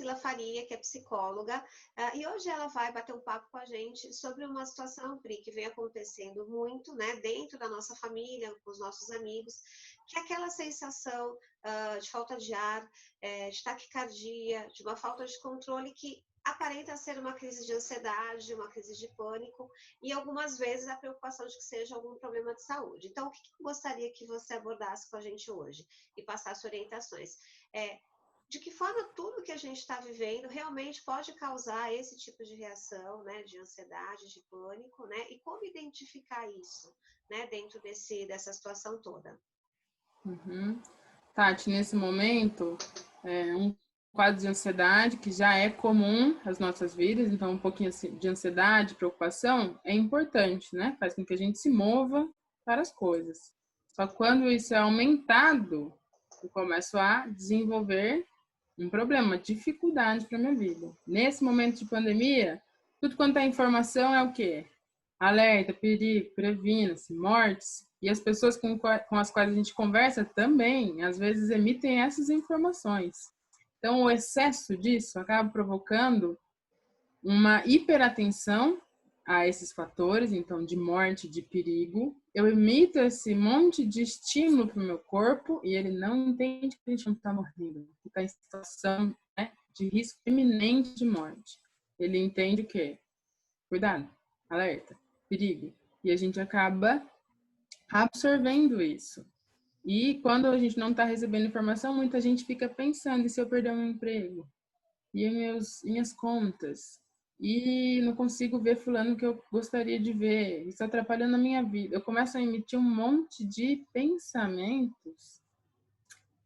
Priscila Faria, que é psicóloga, e hoje ela vai bater um papo com a gente sobre uma situação, Pri, que vem acontecendo muito, né, dentro da nossa família, com os nossos amigos, que é aquela sensação de falta de ar, de taquicardia, de uma falta de controle que aparenta ser uma crise de ansiedade, uma crise de pânico, e algumas vezes a preocupação de que seja algum problema de saúde. Então, o que eu gostaria que você abordasse com a gente hoje e passasse orientações? De que forma tudo que a gente está vivendo realmente pode causar esse tipo de reação, né, de ansiedade, de pânico, né, e como identificar isso, né, dentro dessa situação toda. Uhum. Tati, nesse momento, um quadro de ansiedade que já é comum às nossas vidas, então um pouquinho de ansiedade, preocupação é importante, né? Faz com que a gente se mova para as coisas. Só que quando isso é aumentado, eu começo a desenvolver um problema, uma dificuldade para minha vida. Nesse momento de pandemia, tudo quanto é informação é o quê? Alerta, perigo, previna-se, mortes. E as pessoas com as quais a gente conversa também, às vezes, emitem essas informações. Então, o excesso disso acaba provocando uma hiperatenção a esses fatores, então, de morte, de perigo. Eu emito esse monte de estímulo para o meu corpo e ele não entende que a gente não está morrendo, que está em situação, né, de risco iminente de morte. Ele entende o quê? Cuidado, alerta, perigo. E a gente acaba absorvendo isso. E quando a gente não está recebendo informação, muita gente fica pensando: e se eu perder o meu emprego? E minhas contas? E não consigo ver fulano que eu gostaria de ver. Isso atrapalhando a minha vida. Eu começo a emitir um monte de pensamentos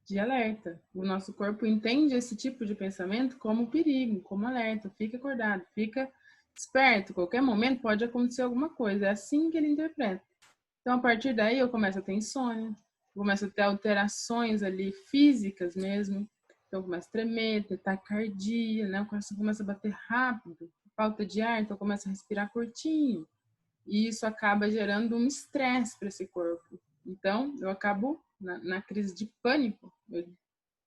de alerta. O nosso corpo entende esse tipo de pensamento como perigo, como alerta. Fica acordado, fica esperto. Qualquer momento pode acontecer alguma coisa. É assim que ele interpreta. Então, a partir daí, eu começo a ter insônia, começo a ter alterações ali físicas mesmo. Então, eu começo a tremer, ter taquicardia, né? O coração começa a bater rápido, falta de ar, então eu começo a respirar curtinho. E isso acaba gerando um estresse para esse corpo. Então, eu acabo na crise de pânico. Eu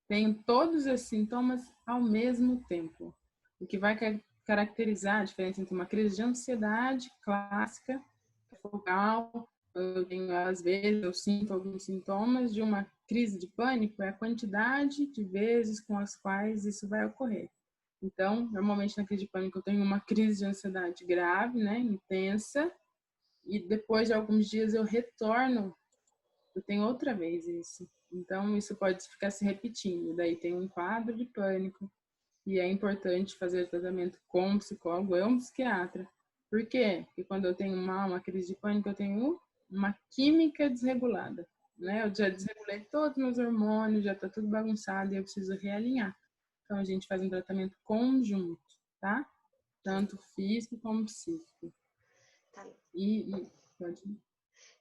tenho todos esses sintomas ao mesmo tempo. O que vai caracterizar a diferença entre uma crise de ansiedade clássica, focal, às vezes eu sinto alguns sintomas de uma crise de pânico, é a quantidade de vezes com as quais isso vai ocorrer. Então, normalmente na crise de pânico eu tenho uma crise de ansiedade grave, né, intensa, e depois de alguns dias eu retorno, eu tenho outra vez isso. Então, isso pode ficar se repetindo. Daí tem um quadro de pânico, e é importante fazer tratamento com um psicólogo ou um psiquiatra. Por quê? Porque quando eu tenho uma crise de pânico, eu tenho uma química desregulada, né? Eu já desregulei todos os meus hormônios, já está tudo bagunçado e eu preciso realinhar. Então, a gente faz um tratamento conjunto, tá? Tanto físico como psíquico. Tá. Pode...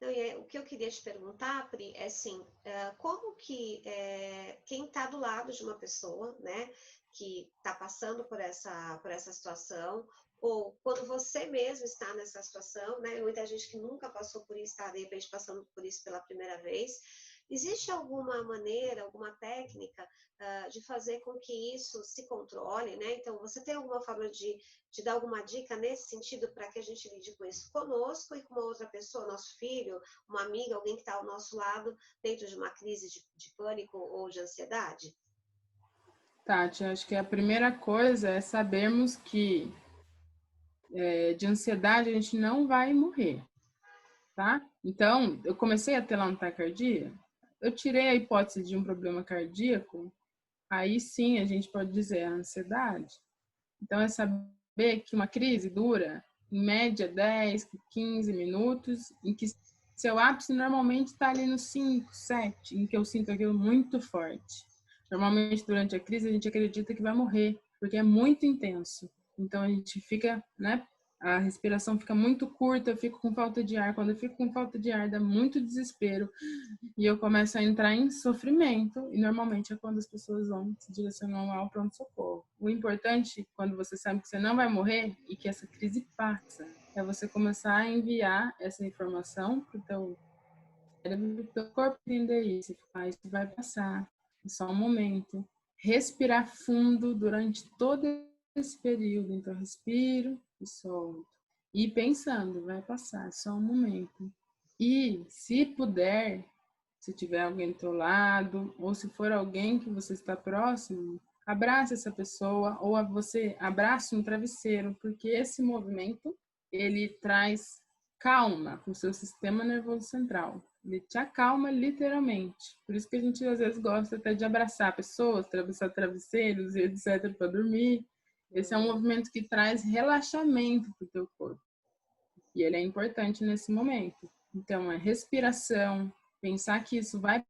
Não, o que eu queria te perguntar, Pri, é assim, como que quem está do lado de uma pessoa, né, que está passando por essa situação, ou quando você mesmo está nessa situação, né, muita gente que nunca passou por isso está, de repente, passando por isso pela primeira vez, existe alguma maneira, alguma técnica de fazer com que isso se controle, né? Então, você tem alguma forma de dar alguma dica nesse sentido para que a gente lide com isso conosco e com uma outra pessoa, nosso filho, uma amiga, alguém que está ao nosso lado dentro de uma crise de pânico ou de ansiedade? Tati, acho que a primeira coisa é sabermos que de ansiedade a gente não vai morrer, tá? Então, eu comecei a ter lá um taquicardia, eu tirei a hipótese de um problema cardíaco, aí sim a gente pode dizer a ansiedade. Então, é saber que uma crise dura, em média, 10, 15 minutos, em que seu ápice normalmente está ali nos 5, 7, em que eu sinto aquilo muito forte. Normalmente, durante a crise, a gente acredita que vai morrer, porque é muito intenso. Então, a gente fica, né? A respiração fica muito curta, eu fico com falta de ar. Quando eu fico com falta de ar, dá muito desespero. E eu começo a entrar em sofrimento, e normalmente é quando as pessoas vão se direcionam ao pronto-socorro. O importante, quando você sabe que você não vai morrer e que essa crise passa, é você começar a enviar essa informação para o teu cérebro, para o teu corpo entender isso. Isso vai passar, é só um momento. respirar fundo durante todo esse período. Então, respiro e solto. E pensando, vai passar, é só um momento. E, se puder, se tiver alguém do teu lado, ou se for alguém que você está próximo, abrace essa pessoa, ou você abrace um travesseiro, porque esse movimento, ele traz calma para o seu sistema nervoso central. Ele te acalma literalmente. Por isso que a gente às vezes gosta até de abraçar pessoas, abraçar travesseiros e etc. para dormir. Esse é um movimento que traz relaxamento para o teu corpo. E ele é importante nesse momento. Então, é respiração, pensar que isso vai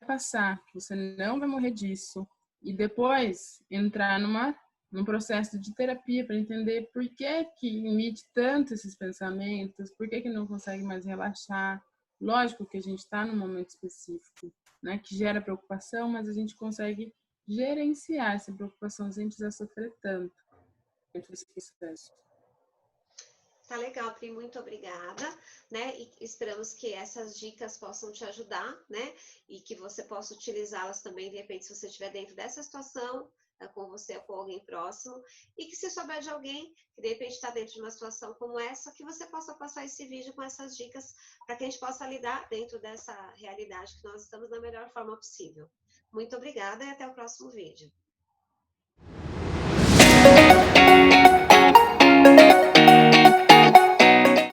passar, que você não vai morrer disso. E depois entrar num processo de terapia para entender por que emite tanto esses pensamentos, por que não consegue mais relaxar. Lógico que a gente está num momento específico, né, que gera preocupação, mas a gente consegue gerenciar essa preocupação sem precisar sofrer tanto dentro desse processo. Tá legal, Pri, muito obrigada, né? E esperamos que essas dicas possam te ajudar, né? E que você possa utilizá-las também, de repente, se você estiver dentro dessa situação, com você ou com alguém próximo, e que se souber de alguém que de repente está dentro de uma situação como essa, que você possa passar esse vídeo com essas dicas para que a gente possa lidar dentro dessa realidade que nós estamos da melhor forma possível. Muito obrigada e até o próximo vídeo.